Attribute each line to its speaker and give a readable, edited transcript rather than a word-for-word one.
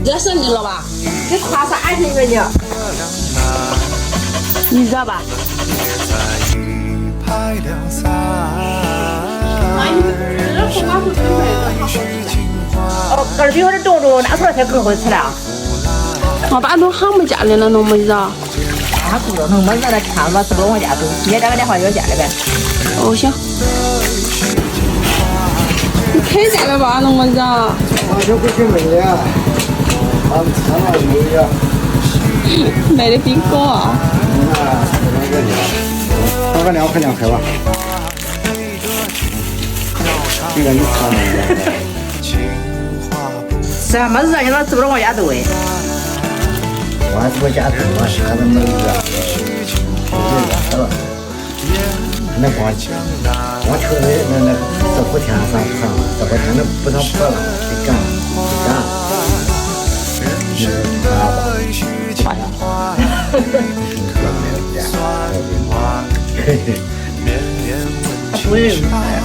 Speaker 1: 热死你了吧？
Speaker 2: 这夸啥去你？
Speaker 1: 你热吧？
Speaker 2: 哦，二比我这冻着，那时候才更会吃了。
Speaker 1: 我爸都喊没家里了，弄没热。
Speaker 2: 啊，不热，弄没热了，看吧，是不是往家走？你打个电话约家里呗。
Speaker 1: 哦，行。你开家了吧？弄没热。
Speaker 3: 我就不去买了，他们吃了没有？
Speaker 1: 卖的冰糕啊。
Speaker 3: 打个2块2块吧。这个你尝没有？
Speaker 2: 是啊，没热，你那是不是往家走哎？
Speaker 3: 我还是我家头嘛，他都没热，热了。那光求那这5天上破了，这5天那不上破了，得干。
Speaker 2: 啥呀？
Speaker 3: 嘿嘿。
Speaker 2: 他不认识他呀。